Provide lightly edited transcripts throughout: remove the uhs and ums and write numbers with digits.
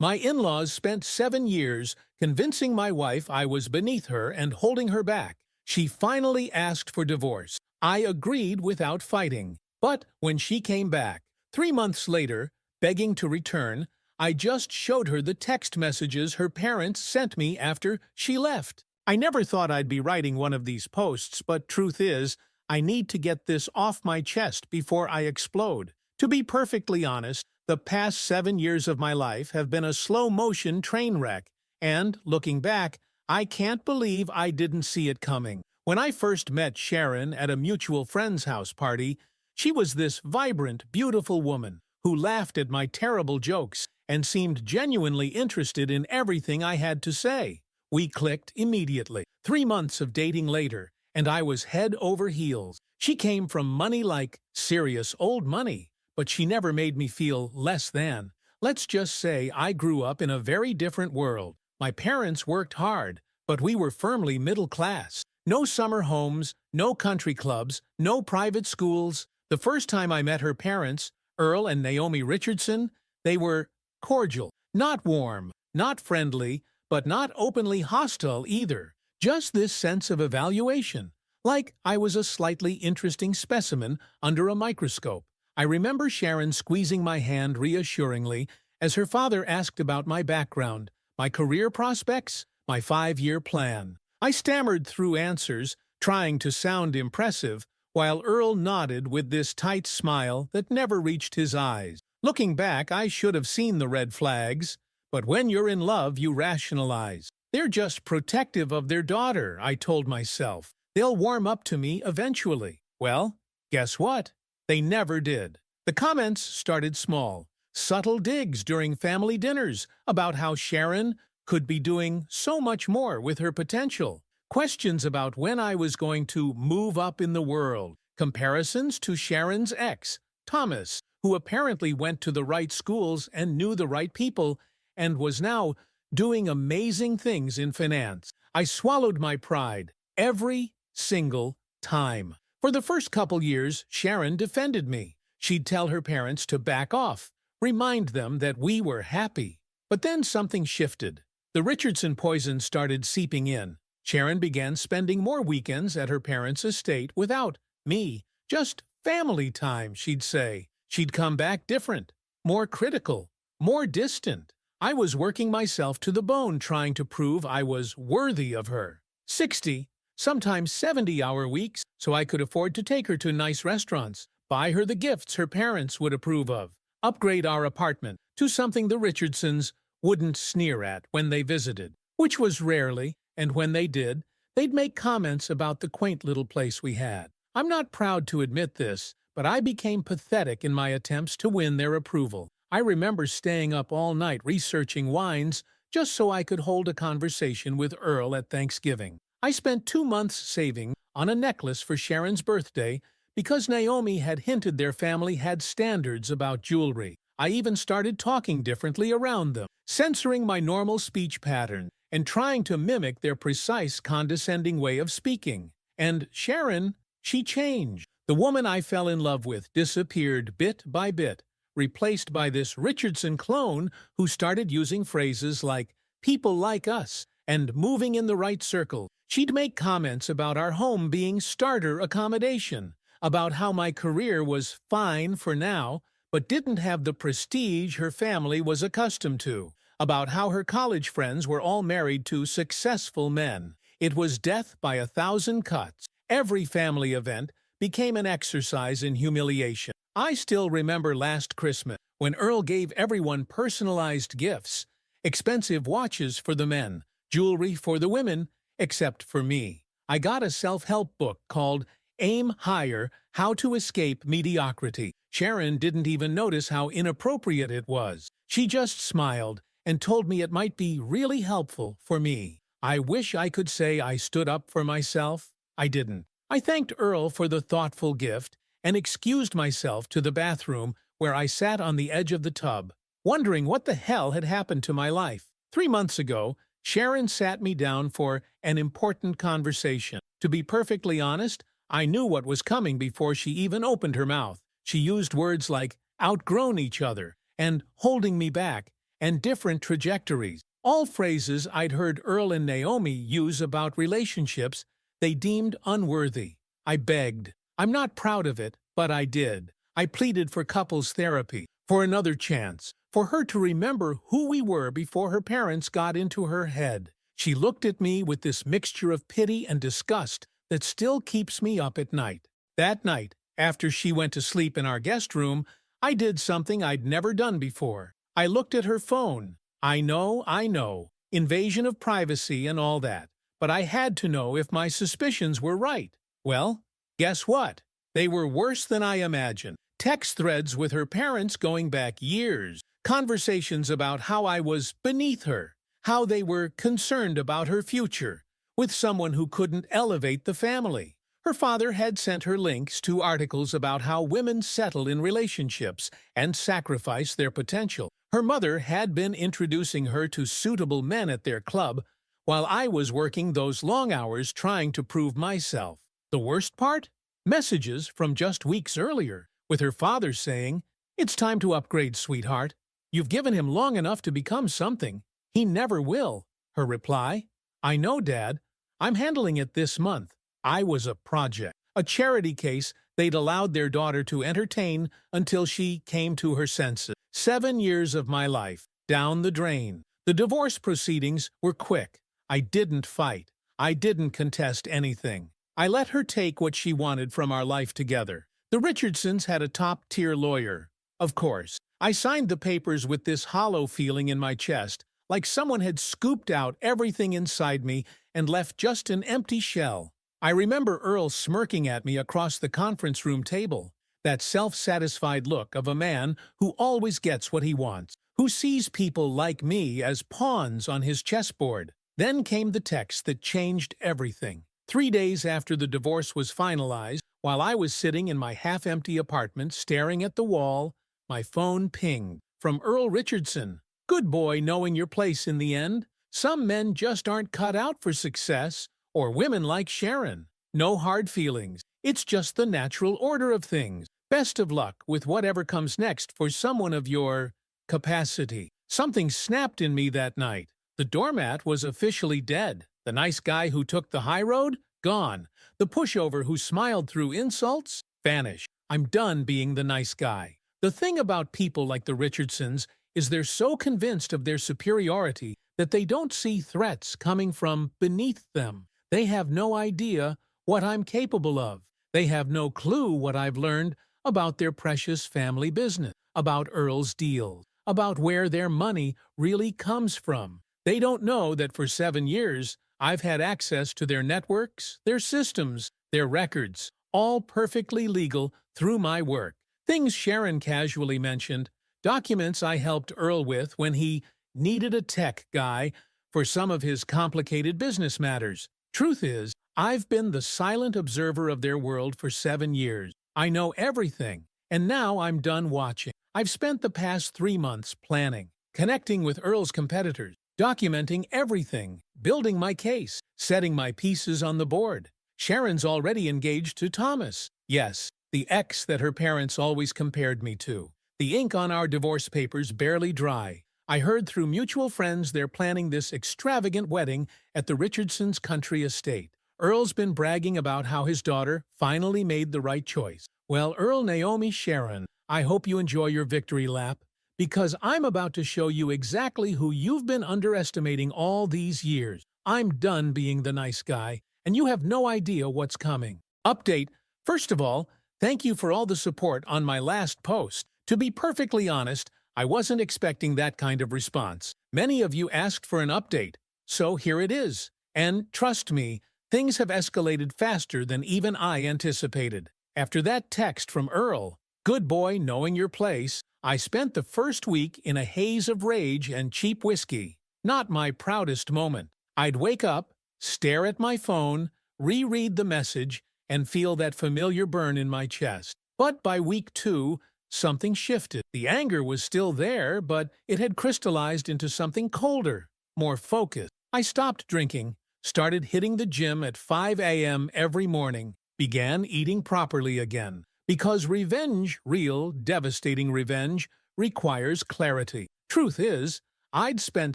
My in-laws spent 7 years convincing my wife I was beneath her and holding her back. She finally asked for divorce. I agreed without fighting. But when she came back, 3 months later, begging to return, I just showed her the text messages her parents sent me after she left. I never thought I'd be writing one of these posts, but truth is, I need to get this off my chest before I explode. To be perfectly honest, the past 7 years of my life have been a slow-motion train wreck, and, looking back, I can't believe I didn't see it coming. When I first met Sharon at a mutual friend's house party, she was this vibrant, beautiful woman who laughed at my terrible jokes and seemed genuinely interested in everything I had to say. We clicked immediately. 3 months of dating later, and I was head over heels. She came from money like serious old money, but she never made me feel less than. Let's just say I grew up in a very different world. My parents worked hard, but we were firmly middle class. No summer homes, no country clubs, no private schools. The first time I met her parents, Earl and Naomi Richardson, they were cordial, not warm, not friendly, but not openly hostile either. Just this sense of evaluation, like I was a slightly interesting specimen under a microscope. I remember Sharon squeezing my hand reassuringly as her father asked about my background, my career prospects, my 5-year plan. I stammered through answers, trying to sound impressive, while Earl nodded with this tight smile that never reached his eyes. Looking back, I should have seen the red flags, but when you're in love, you rationalize. They're just protective of their daughter, I told myself. They'll warm up to me eventually. Well, guess what? They never did. The comments started small. Subtle digs during family dinners about how Sharon could be doing so much more with her potential. Questions about when I was going to move up in the world. Comparisons to Sharon's ex, Thomas, who apparently went to the right schools and knew the right people and was now doing amazing things in finance. I swallowed my pride every single time. For the first couple years, Sharon defended me. She'd tell her parents to back off, remind them that we were happy. But then something shifted. The Richardson poison started seeping in. Sharon began spending more weekends at her parents' estate without me. Just family time, she'd say. She'd come back different, more critical, more distant. I was working myself to the bone trying to prove I was worthy of her. 60, sometimes 70-hour weeks, so I could afford to take her to nice restaurants, buy her the gifts her parents would approve of, upgrade our apartment to something the Richardsons wouldn't sneer at when they visited, which was rarely, and when they did, they'd make comments about the quaint little place we had. I'm not proud to admit this, but I became pathetic in my attempts to win their approval. I remember staying up all night researching wines just so I could hold a conversation with Earl at Thanksgiving. I spent 2 months saving on a necklace for Sharon's birthday because Naomi had hinted their family had standards about jewelry. I even started talking differently around them, censoring my normal speech pattern and trying to mimic their precise, condescending way of speaking. And Sharon, she changed. The woman I fell in love with disappeared bit by bit, replaced by this Richardson clone who started using phrases like "people like us" and "moving in the right circle." She'd make comments about our home being starter accommodation, about how my career was fine for now, but didn't have the prestige her family was accustomed to, about how her college friends were all married to successful men. It was death by 1,000 cuts. Every family event became an exercise in humiliation. I still remember last Christmas when Earl gave everyone personalized gifts, expensive watches for the men, jewelry for the women, except for me. I got a self-help book called Aim Higher: How to Escape Mediocrity. Sharon didn't even notice how inappropriate it was. She just smiled and told me it might be really helpful for me. I wish I could say I stood up for myself. I didn't. I thanked Earl for the thoughtful gift and excused myself to the bathroom where I sat on the edge of the tub, wondering what the hell had happened to my life. 3 months ago, Sharon sat me down for an important conversation. To be perfectly honest, I knew what was coming before she even opened her mouth. She used words like outgrown each other and holding me back, and different trajectories. All phrases I'd heard Earl and Naomi use about relationships they deemed unworthy. I begged. I'm not proud of it, but I did. I pleaded for couples therapy, for another chance, for her to remember who we were before her parents got into her head. She looked at me with this mixture of pity and disgust that still keeps me up at night. That night, after she went to sleep in our guest room, I did something I'd never done before. I looked at her phone. I know, invasion of privacy and all that, but I had to know if my suspicions were right. Well, guess what? They were worse than I imagined. Text threads with her parents going back years, conversations about how I was beneath her, how they were concerned about her future, with someone who couldn't elevate the family. Her father had sent her links to articles about how women settle in relationships and sacrifice their potential. Her mother had been introducing her to suitable men at their club, while I was working those long hours trying to prove myself. The worst part? Messages from just weeks earlier, with her father saying, "It's time to upgrade, sweetheart. You've given him long enough to become something. He never will." Her reply, "I know, Dad. I'm handling it this month." I was a project, a charity case they'd allowed their daughter to entertain until she came to her senses. 7 years of my life, down the drain. The divorce proceedings were quick. I didn't fight. I didn't contest anything. I let her take what she wanted from our life together. The Richardsons had a top-tier lawyer. Of course, I signed the papers with this hollow feeling in my chest, like someone had scooped out everything inside me and left just an empty shell. I remember Earl smirking at me across the conference room table, that self-satisfied look of a man who always gets what he wants, who sees people like me as pawns on his chessboard. Then came the text that changed everything. 3 days after the divorce was finalized, while I was sitting in my half-empty apartment staring at the wall, my phone pinged from Earl Richardson. "Good boy, knowing your place in the end. Some men just aren't cut out for success, or women like Sharon. No hard feelings. It's just the natural order of things. Best of luck with whatever comes next for someone of your capacity." Something snapped in me that night. The doormat was officially dead. The nice guy who took the high road? Gone. The pushover who smiled through insults? Vanished. I'm done being the nice guy. The thing about people like the Richardsons is they're so convinced of their superiority that they don't see threats coming from beneath them. They have no idea what I'm capable of. They have no clue what I've learned about their precious family business, about Earl's deals, about where their money really comes from. They don't know that for 7 years, I've had access to their networks, their systems, their records, all perfectly legal through my work. Things Sharon casually mentioned, documents I helped Earl with when he needed a tech guy for some of his complicated business matters. Truth is, I've been the silent observer of their world for 7 years. I know everything, and now I'm done watching. I've spent the past 3 months planning, connecting with Earl's competitors, documenting everything, building my case, setting my pieces on the board. Sharon's already engaged to Thomas. Yes, the ex that her parents always compared me to. The ink on our divorce papers barely dry. I heard through mutual friends they're planning this extravagant wedding at the Richardsons' country estate. Earl's been bragging about how his daughter finally made the right choice. Well, Earl, Naomi, Sharon, I hope you enjoy your victory lap, because I'm about to show you exactly who you've been underestimating all these years. I'm done being the nice guy, and you have no idea what's coming. Update. First of all, thank you for all the support on my last post. To be perfectly honest, I wasn't expecting that kind of response. Many of you asked for an update, so here it is. And trust me, things have escalated faster than even I anticipated. After that text from Earl, "Good boy, knowing your place," I spent the first week in a haze of rage and cheap whiskey. Not my proudest moment. I'd wake up, stare at my phone, reread the message, and feel that familiar burn in my chest. But by week 2, something shifted. The anger was still there, but it had crystallized into something colder, more focused. I stopped drinking, started hitting the gym at 5 a.m. every morning, began eating properly again. Because revenge, real, devastating revenge, requires clarity. Truth is, I'd spent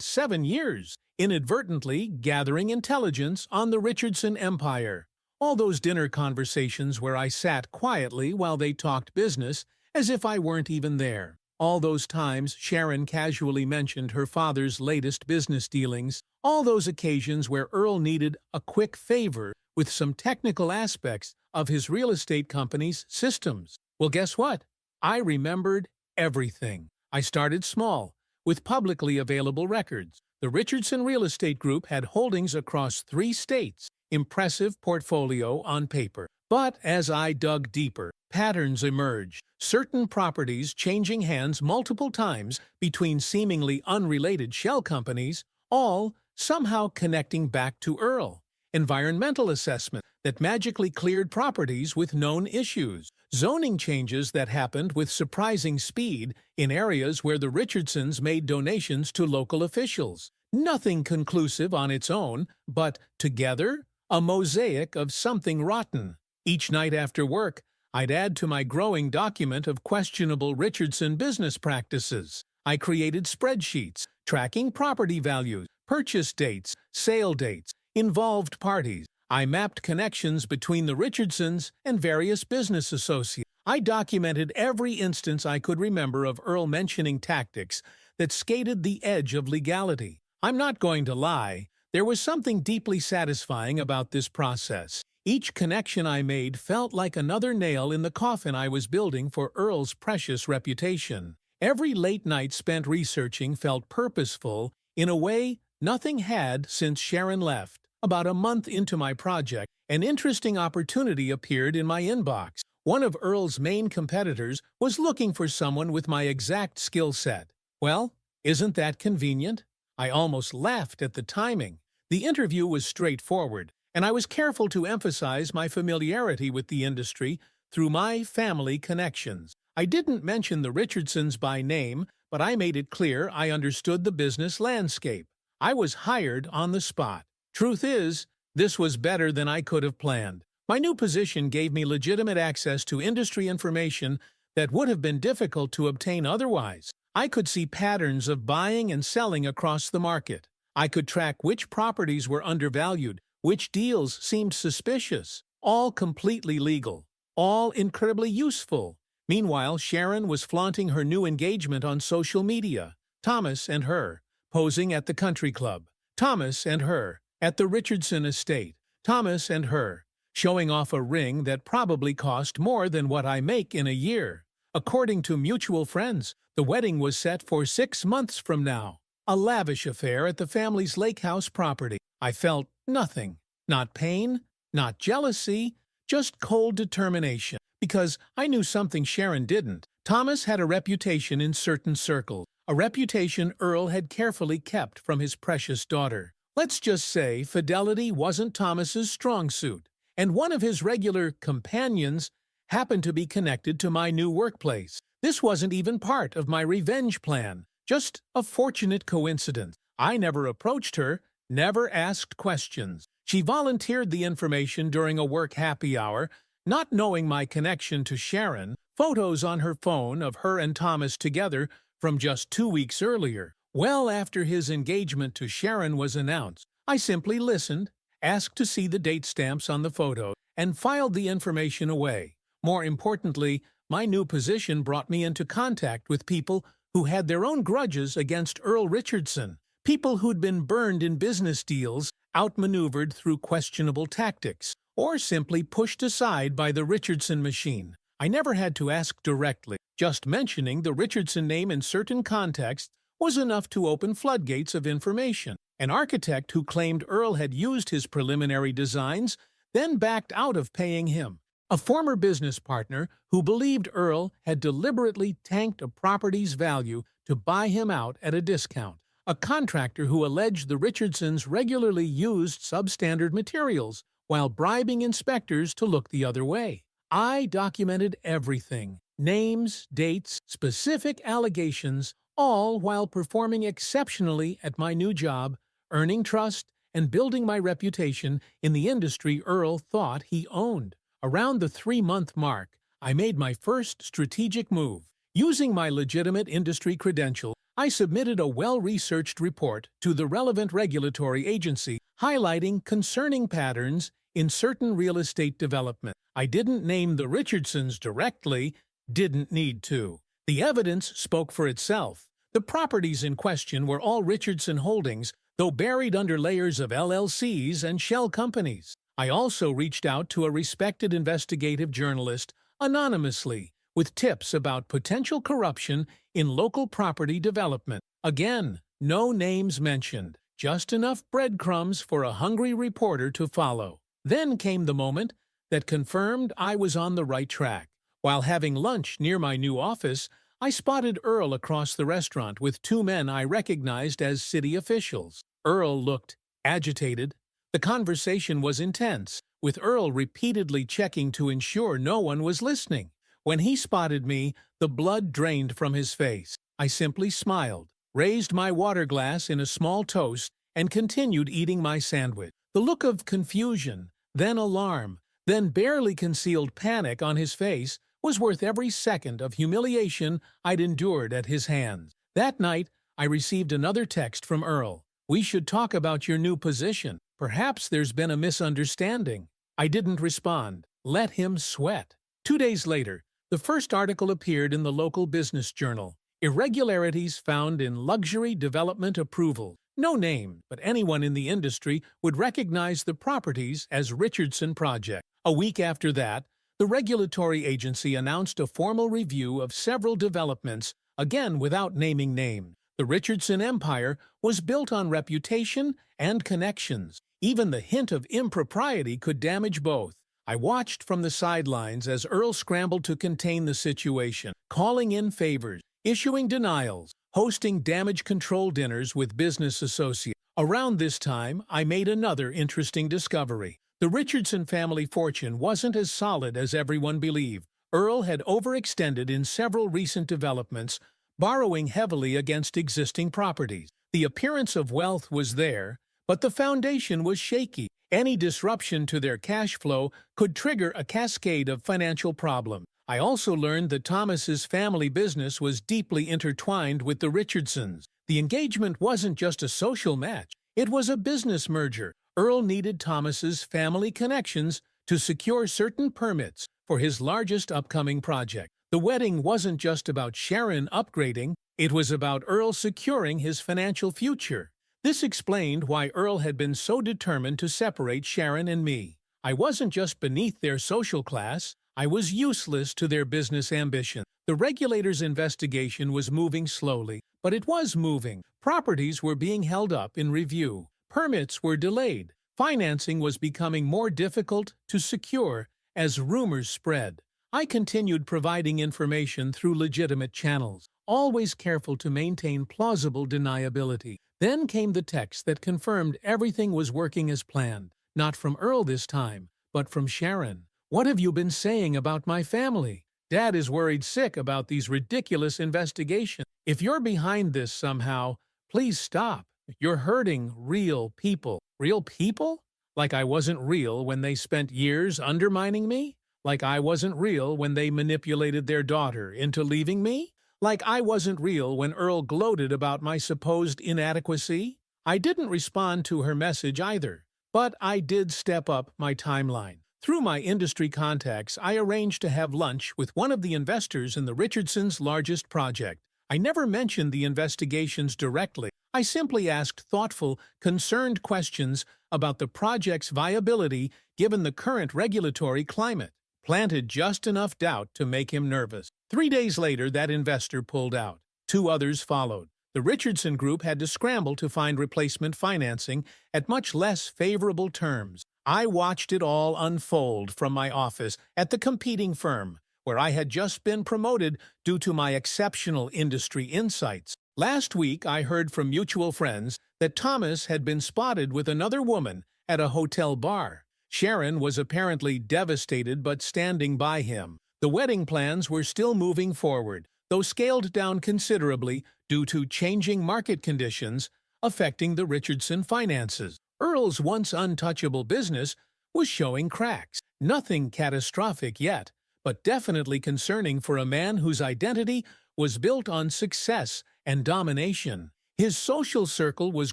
7 years inadvertently gathering intelligence on the Richardson Empire. All those dinner conversations where I sat quietly while they talked business as if I weren't even there. All those times Sharon casually mentioned her father's latest business dealings. All those occasions where Earl needed a quick favor with some technical aspects of his real estate company's systems. Well, guess what? I remembered everything. I started small, with publicly available records. The Richardson Real Estate Group had holdings across 3 states. Impressive portfolio on paper. But as I dug deeper, patterns emerged. Certain properties changing hands multiple times between seemingly unrelated shell companies, all somehow connecting back to Earl. Environmental assessment that magically cleared properties with known issues. Zoning changes that happened with surprising speed in areas where the Richardsons made donations to local officials. Nothing conclusive on its own, but together, a mosaic of something rotten. Each night after work, I'd add to my growing document of questionable Richardson business practices. I created spreadsheets, tracking property values, purchase dates, sale dates, involved parties. I mapped connections between the Richardsons and various business associates. I documented every instance I could remember of Earl mentioning tactics that skated the edge of legality. I'm not going to lie, there was something deeply satisfying about this process. Each connection I made felt like another nail in the coffin I was building for Earl's precious reputation. Every late night spent researching felt purposeful in a way nothing had since Sharon left. About a month into my project, an interesting opportunity appeared in my inbox. One of Earl's main competitors was looking for someone with my exact skill set. Well, isn't that convenient? I almost laughed at the timing. The interview was straightforward, and I was careful to emphasize my familiarity with the industry through my family connections. I didn't mention the Richardsons by name, but I made it clear I understood the business landscape. I was hired on the spot. Truth is, this was better than I could have planned. My new position gave me legitimate access to industry information that would have been difficult to obtain otherwise. I could see patterns of buying and selling across the market. I could track which properties were undervalued, which deals seemed suspicious, all completely legal, all incredibly useful. Meanwhile, Sharon was flaunting her new engagement on social media. Thomas and her, posing at the country club. Thomas and her, at the Richardson estate. Thomas and her, showing off a ring that probably cost more than what I make in a year. According to mutual friends, the wedding was set for 6 months from now. A lavish affair at the family's lake house property. I felt nothing. Not pain, not jealousy, just cold determination. Because I knew something Sharon didn't. Thomas had a reputation in certain circles. A reputation Earl had carefully kept from his precious daughter. Let's just say fidelity wasn't Thomas's strong suit, and one of his regular companions happened to be connected to my new workplace. This wasn't even part of my revenge plan, just a fortunate coincidence. I never approached her, never asked questions. She volunteered the information during a work happy hour, not knowing my connection to Sharon, photos on her phone of her and Thomas together from just 2 weeks earlier. Well after his engagement to Sharon was announced, I simply listened, asked to see the date stamps on the photo, and filed the information away. More importantly, my new position brought me into contact with people who had their own grudges against Earl Richardson, people who'd been burned in business deals, outmaneuvered through questionable tactics, or simply pushed aside by the Richardson machine. I never had to ask directly. Just mentioning the Richardson name in certain contexts was enough to open floodgates of information. An architect who claimed Earl had used his preliminary designs then backed out of paying him. A former business partner who believed Earl had deliberately tanked a property's value to buy him out at a discount. A contractor who alleged the Richardsons regularly used substandard materials while bribing inspectors to look the other way. I documented everything. Names, dates, specific allegations, all while performing exceptionally at my new job, earning trust, and building my reputation in the industry Earl thought he owned. Around the 3-month mark, I made my first strategic move. Using my legitimate industry credentials, I submitted a well-researched report to the relevant regulatory agency highlighting concerning patterns in certain real estate development. I didn't name the Richardsons directly, didn't need to. The evidence spoke for itself. The properties in question were all Richardson holdings, though buried under layers of LLCs and shell companies. I also reached out to a respected investigative journalist anonymously with tips about potential corruption in local property development. Again, no names mentioned, just enough breadcrumbs for a hungry reporter to follow. Then came the moment that confirmed I was on the right track. While having lunch near my new office, I spotted Earl across the restaurant with two men I recognized as city officials. Earl looked agitated. The conversation was intense, with Earl repeatedly checking to ensure no one was listening. When he spotted me, the blood drained from his face. I simply smiled, raised my water glass in a small toast, and continued eating my sandwich. The look of confusion, then alarm, then barely concealed panic on his face was worth every second of humiliation I'd endured at his hands. That night, I received another text from Earl. "We should talk about your new position. Perhaps there's been a misunderstanding." I didn't respond. Let him sweat. 2 days later, the first article appeared in the local business journal. Irregularities found in luxury development approval. No name, but anyone in the industry would recognize the properties as Richardson Project. A week after that, the regulatory agency announced a formal review of several developments, again without naming names. The Richardson empire was built on reputation and connections. Even the hint of impropriety could damage both. I watched from the sidelines as Earl scrambled to contain the situation, calling in favors, issuing denials, hosting damage control dinners with business associates. Around this time, I made another interesting discovery. The Richardson family fortune wasn't as solid as everyone believed. Earl had overextended in several recent developments, borrowing heavily against existing properties. The appearance of wealth was there, but the foundation was shaky. Any disruption to their cash flow could trigger a cascade of financial problems. I also learned that Thomas's family business was deeply intertwined with the Richardsons. The engagement wasn't just a social match, it was a business merger. Earl needed Thomas's family connections to secure certain permits for his largest upcoming project. The wedding wasn't just about Sharon upgrading, it was about Earl securing his financial future. This explained why Earl had been so determined to separate Sharon and me. I wasn't just beneath their social class, I was useless to their business ambition. The regulator's investigation was moving slowly, but it was moving. Properties were being held up in review. Permits were delayed. Financing was becoming more difficult to secure as rumors spread. I continued providing information through legitimate channels, always careful to maintain plausible deniability. Then came the text that confirmed everything was working as planned. Not from Earl this time, but from Sharon. "What have you been saying about my family? Dad is worried sick about these ridiculous investigations. If you're behind this somehow, please stop. You're hurting real people." Real people? Like I wasn't real when they spent years undermining me? Like I wasn't real when they manipulated their daughter into leaving me? Like I wasn't real when Earl gloated about my supposed inadequacy? I didn't respond to her message either, but I did step up my timeline. Through my industry contacts, I arranged to have lunch with one of the investors in the Richardsons' largest project. I never mentioned the investigations directly. I simply asked thoughtful, concerned questions about the project's viability given the current regulatory climate. Planted just enough doubt to make him nervous. 3 days later, that investor pulled out. 2 others followed. The Richardson Group had to scramble to find replacement financing at much less favorable terms. I watched it all unfold from my office at the competing firm, where I had just been promoted due to my exceptional industry insights. Last week, I heard from mutual friends that Thomas had been spotted with another woman at a hotel bar. Sharon was apparently devastated but standing by him. The wedding plans were still moving forward, though scaled down considerably due to changing market conditions affecting the Richardson finances. Earl's once untouchable business was showing cracks. Nothing catastrophic yet, but definitely concerning for a man whose identity was built on success and domination. His social circle was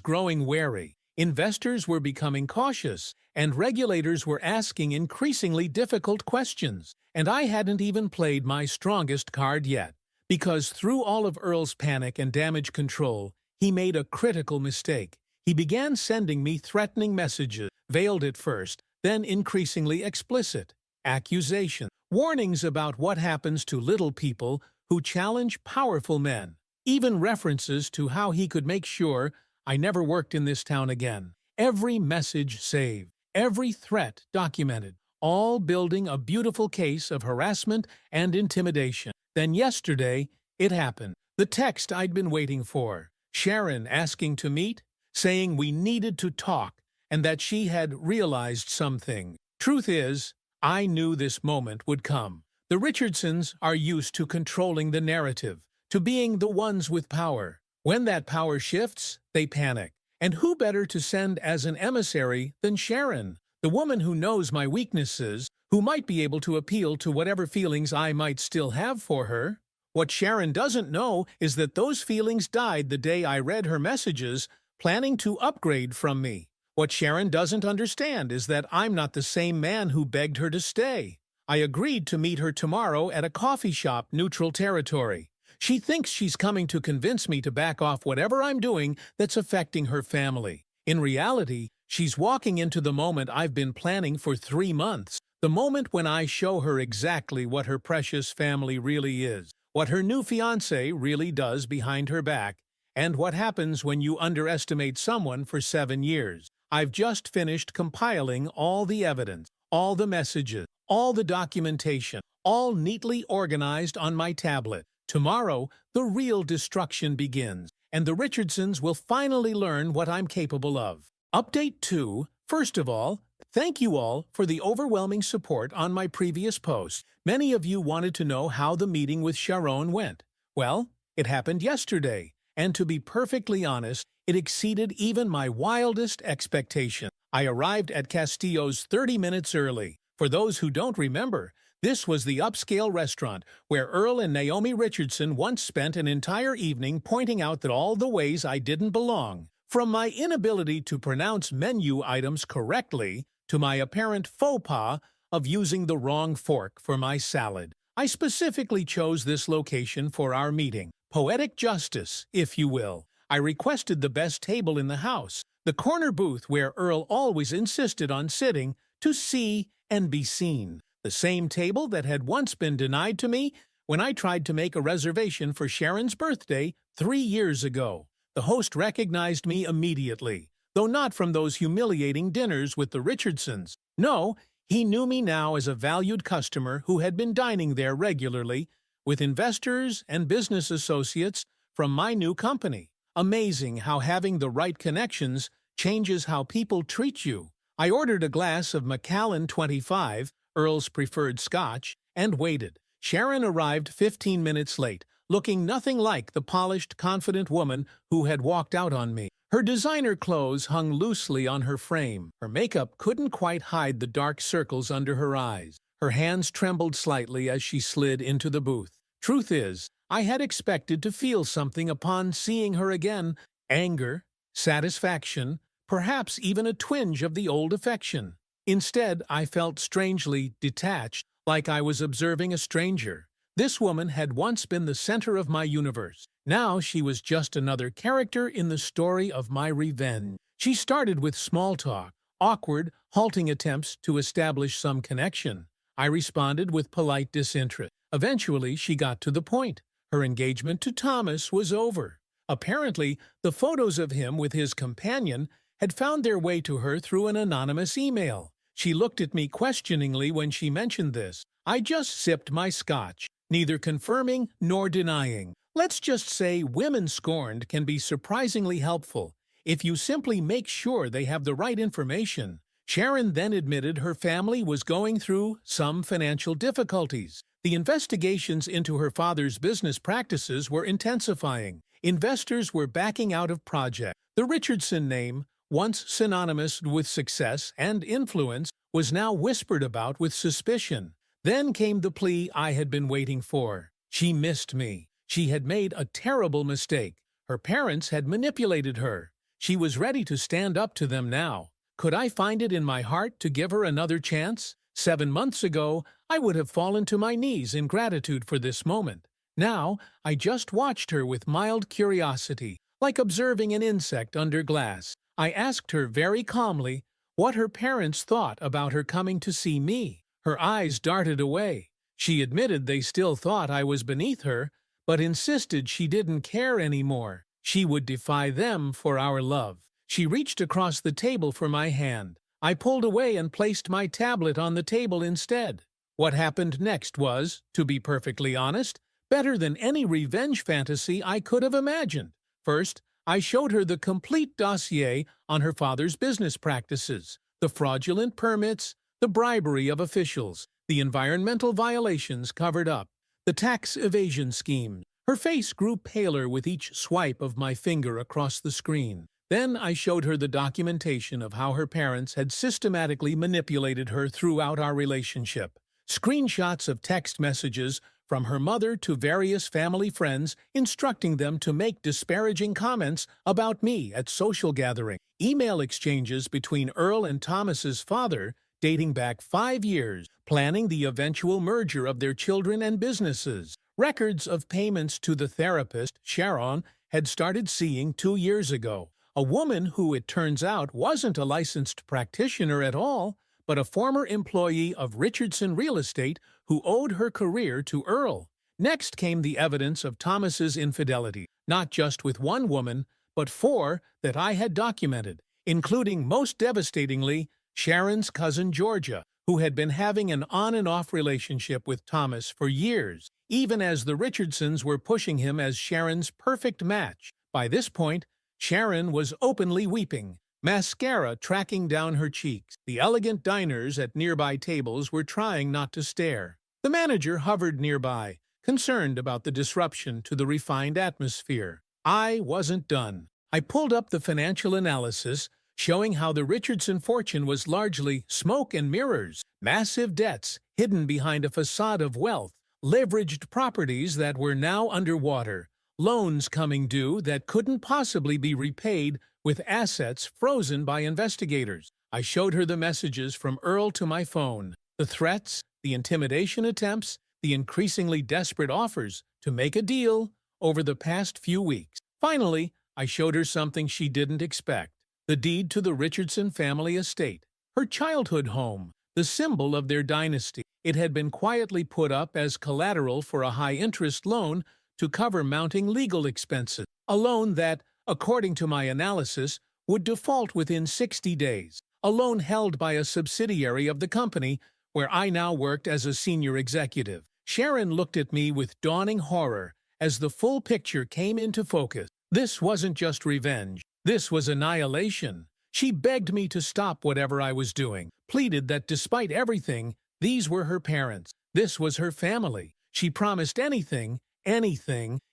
growing wary. Investors were becoming cautious, and regulators were asking increasingly difficult questions. And I hadn't even played my strongest card yet. Because through all of Earl's panic and damage control, he made a critical mistake. He began sending me threatening messages, veiled at first, then increasingly explicit. Accusations, warnings about what happens to little people who challenge powerful men. Even references to how he could make sure I never worked in this town again. Every message saved, every threat documented, all building a beautiful case of harassment and intimidation. Then yesterday, it happened. The text I'd been waiting for. Sharon asking to meet, saying we needed to talk, and that she had realized something. Truth is, I knew this moment would come. The Richardsons are used to controlling the narrative, to being the ones with power. When that power shifts, they panic. And who better to send as an emissary than Sharon, the woman who knows my weaknesses, who might be able to appeal to whatever feelings I might still have for her? What Sharon doesn't know is that those feelings died the day I read her messages, planning to upgrade from me. What Sharon doesn't understand is that I'm not the same man who begged her to stay. I agreed to meet her tomorrow at a coffee shop, neutral territory. She thinks she's coming to convince me to back off whatever I'm doing that's affecting her family. In reality, she's walking into the moment I've been planning for 3 months. The moment when I show her exactly what her precious family really is, what her new fiancé really does behind her back, and what happens when you underestimate someone for 7 years. I've just finished compiling all the evidence, all the messages, all the documentation, all neatly organized on my tablet. Tomorrow, the real destruction begins, and the Richardsons will finally learn what I'm capable of. Update 2. First of all, thank you all for the overwhelming support on my previous post. Many of you wanted to know how the meeting with Sharon went. Well, it happened yesterday, and to be perfectly honest, it exceeded even my wildest expectations. I arrived at Castillo's 30 minutes early. For those who don't remember, this was the upscale restaurant where Earl and Naomi Richardson once spent an entire evening pointing out that all the ways I didn't belong. From my inability to pronounce menu items correctly to my apparent faux pas of using the wrong fork for my salad. I specifically chose this location for our meeting. Poetic justice, if you will. I requested the best table in the house, the corner booth where Earl always insisted on sitting to see and be seen. The same table that had once been denied to me when I tried to make a reservation for Sharon's birthday 3 years ago. The host recognized me immediately, though not from those humiliating dinners with the Richardsons. No, he knew me now as a valued customer who had been dining there regularly with investors and business associates from my new company. Amazing how having the right connections changes how people treat you. I ordered a glass of Macallan 25, Earl's preferred scotch, and waited. Sharon arrived 15 minutes late, looking nothing like the polished, confident woman who had walked out on me. Her designer clothes hung loosely on her frame. Her makeup couldn't quite hide the dark circles under her eyes. Her hands trembled slightly as she slid into the booth. Truth is, I had expected to feel something upon seeing her again. Anger, satisfaction, perhaps even a twinge of the old affection. Instead, I felt strangely detached, like I was observing a stranger. This woman had once been the center of my universe. Now she was just another character in the story of my revenge. She started with small talk, awkward, halting attempts to establish some connection. I responded with polite disinterest. Eventually, she got to the point. Her engagement to Thomas was over. Apparently, the photos of him with his companion had found their way to her through an anonymous email. She looked at me questioningly when she mentioned this. I just sipped my scotch, neither confirming nor denying. Let's just say women scorned can be surprisingly helpful if you simply make sure they have the right information. Sharon then admitted her family was going through some financial difficulties. The investigations into her father's business practices were intensifying. Investors were backing out of projects. The Richardson name, once synonymous with success and influence, was now whispered about with suspicion. Then came the plea I had been waiting for. She missed me. She had made a terrible mistake. Her parents had manipulated her. She was ready to stand up to them now. Could I find it in my heart to give her another chance? 7 months ago, I would have fallen to my knees in gratitude for this moment. Now, I just watched her with mild curiosity, like observing an insect under glass. I asked her very calmly what her parents thought about her coming to see me. Her eyes darted away. She admitted they still thought I was beneath her, but insisted she didn't care anymore. She would defy them for our love. She reached across the table for my hand. I pulled away and placed my tablet on the table instead. What happened next was, to be perfectly honest, better than any revenge fantasy I could have imagined. First, I showed her the complete dossier on her father's business practices, the fraudulent permits, the bribery of officials, the environmental violations covered up, the tax evasion schemes. Her face grew paler with each swipe of my finger across the screen. Then I showed her the documentation of how her parents had systematically manipulated her throughout our relationship. Screenshots of text messages from her mother to various family friends instructing them to make disparaging comments about me at social gatherings. Email exchanges between Earl and Thomas's father dating back 5 years, planning the eventual merger of their children and businesses. Records of payments to the therapist Sharon had started seeing 2 years ago. A woman who, it turns out, wasn't a licensed practitioner at all, but a former employee of Richardson Real Estate who owed her career to Earl. Next came the evidence of Thomas's infidelity, not just with one woman, but 4 that I had documented, including, most devastatingly, Sharon's cousin Georgia, who had been having an on-and-off relationship with Thomas for years, even as the Richardsons were pushing him as Sharon's perfect match. By this point, Sharon was openly weeping, mascara tracking down her cheeks. The elegant diners at nearby tables were trying not to stare. The manager hovered nearby, concerned about the disruption to the refined atmosphere. I wasn't done. I pulled up the financial analysis, showing how the Richardson fortune was largely smoke and mirrors, massive debts hidden behind a facade of wealth, leveraged properties that were now underwater, loans coming due that couldn't possibly be repaid, with assets frozen by investigators. I showed her the messages from Earl to my phone, the threats, the intimidation attempts, the increasingly desperate offers to make a deal over the past few weeks. Finally, I showed her something she didn't expect. The deed to the Richardson family estate, her childhood home, the symbol of their dynasty. It had been quietly put up as collateral for a high-interest loan to cover mounting legal expenses, a loan that, according to my analysis, would default within 60 days, a loan held by a subsidiary of the company where I now worked as a senior executive. Sharon looked at me with dawning horror as the full picture came into focus. This wasn't just revenge. This was annihilation. She begged me to stop whatever I was doing, pleaded that despite everything, these were her parents. This was her family. She promised anything,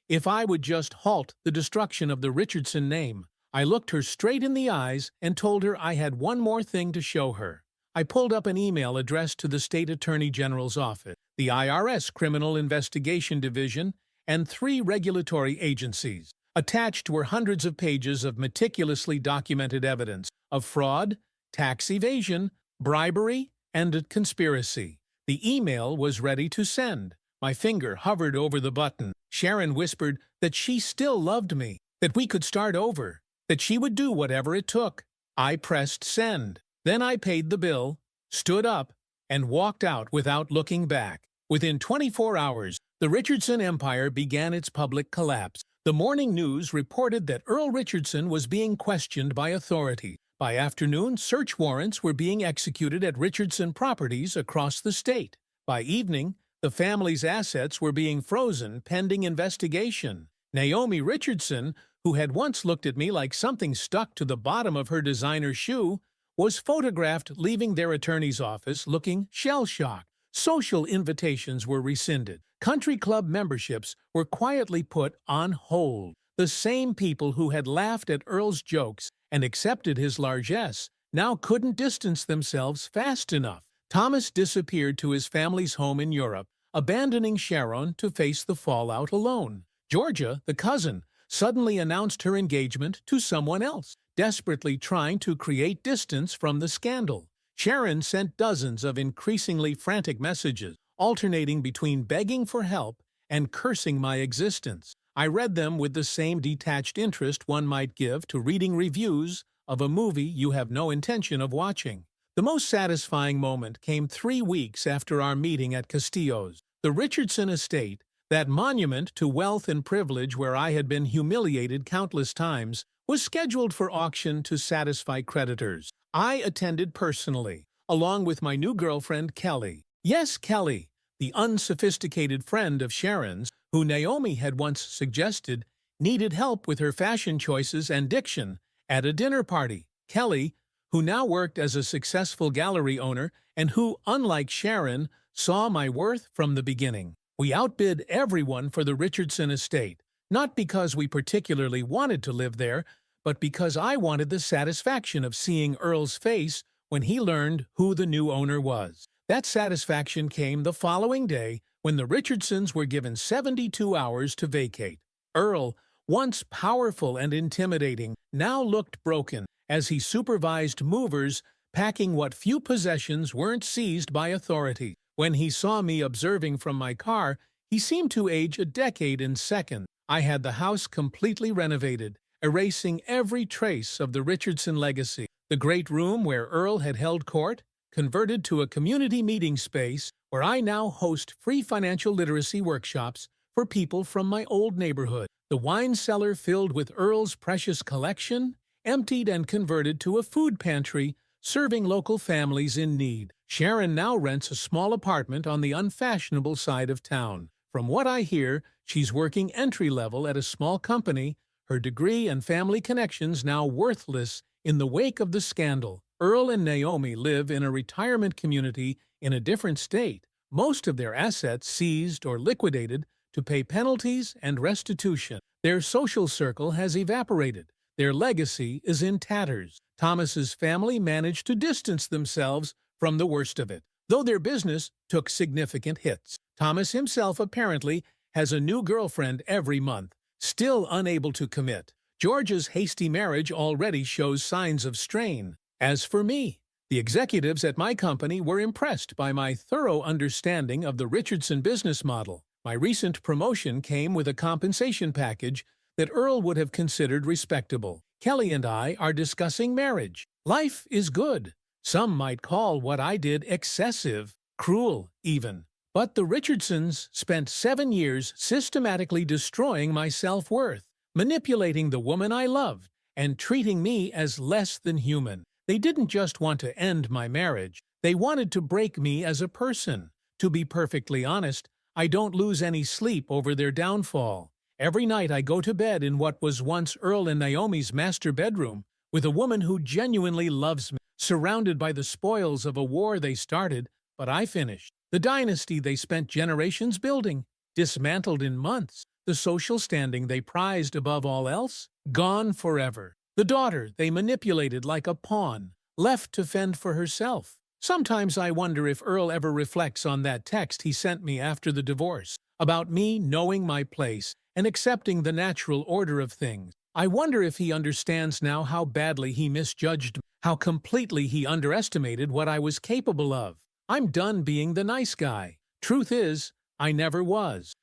if I would just halt the destruction of the Richardson name. I looked her straight in the eyes and told her I had one more thing to show her. I pulled up an email addressed to the State Attorney General's office, the IRS Criminal Investigation Division, and 3 regulatory agencies. Attached were hundreds of pages of meticulously documented evidence of fraud, tax evasion, bribery, and conspiracy. The email was ready to send. My finger hovered over the button. Sharon whispered that she still loved me, that we could start over, that she would do whatever it took. I pressed send. Then I paid the bill, stood up, and walked out without looking back. Within 24 hours, the Richardson empire began its public collapse. The morning news reported that Earl Richardson was being questioned by authorities. By afternoon, search warrants were being executed at Richardson properties across the state. By evening, the family's assets were being frozen pending investigation. Naomi Richardson, who had once looked at me like something stuck to the bottom of her designer shoe, was photographed leaving their attorney's office looking shell-shocked. Social invitations were rescinded. Country club memberships were quietly put on hold. The same people who had laughed at Earl's jokes and accepted his largesse now couldn't distance themselves fast enough. Thomas disappeared to his family's home in Europe, abandoning Sharon to face the fallout alone. Georgia, the cousin, suddenly announced her engagement to someone else, desperately trying to create distance from the scandal. Sharon sent dozens of increasingly frantic messages, alternating between begging for help and cursing my existence. I read them with the same detached interest one might give to reading reviews of a movie you have no intention of watching. The most satisfying moment came 3 weeks after our meeting at Castillo's. The Richardson estate, that monument to wealth and privilege where I had been humiliated countless times, was scheduled for auction to satisfy creditors. I attended personally, along with my new girlfriend Kelly. Yes, Kelly, the unsophisticated friend of Sharon's, who Naomi had once suggested needed help with her fashion choices and diction at a dinner party. Kelly, who now worked as a successful gallery owner and who, unlike Sharon, saw my worth from the beginning. We outbid everyone for the Richardson estate, not because we particularly wanted to live there, but because I wanted the satisfaction of seeing Earl's face when he learned who the new owner was. That satisfaction came the following day when the Richardsons were given 72 hours to vacate. Earl, once powerful and intimidating, now looked broken as he supervised movers packing what few possessions weren't seized by authority. When he saw me observing from my car, he seemed to age a decade in seconds. I had the house completely renovated, erasing every trace of the Richardson legacy. The great room where Earl had held court, converted to a community meeting space where I now host free financial literacy workshops for people from my old neighborhood. The wine cellar filled with Earl's precious collection, emptied and converted to a food pantry serving local families in need. Sharon now rents a small apartment on the unfashionable side of town. From what I hear, she's working entry-level at a small company, her degree and family connections now worthless in the wake of the scandal. Earl and Naomi live in a retirement community in a different state, most of their assets seized or liquidated to pay penalties and restitution. Their social circle has evaporated. Their legacy is in tatters. Thomas's family managed to distance themselves from the worst of it, though their business took significant hits. Thomas himself apparently has a new girlfriend every month, still unable to commit. George's hasty marriage already shows signs of strain. As for me, the executives at my company were impressed by my thorough understanding of the Richardson business model. My recent promotion came with a compensation package that Earl would have considered respectable. Kelly and I are discussing marriage. Life is good. Some might call what I did excessive, cruel even. But the Richardsons spent 7 years systematically destroying my self-worth, manipulating the woman I loved, and treating me as less than human. They didn't just want to end my marriage. They wanted to break me as a person. To be perfectly honest, I don't lose any sleep over their downfall. Every night I go to bed in what was once Earl and Naomi's master bedroom, with a woman who genuinely loves me, surrounded by the spoils of a war they started, but I finished. The dynasty they spent generations building, dismantled in months. The social standing they prized above all else, gone forever. The daughter they manipulated like a pawn, left to fend for herself. Sometimes I wonder if Earl ever reflects on that text he sent me after the divorce, about me knowing my place and accepting the natural order of things. I wonder if he understands now how badly he misjudged me, how completely he underestimated what I was capable of. I'm done being the nice guy. Truth is, I never was.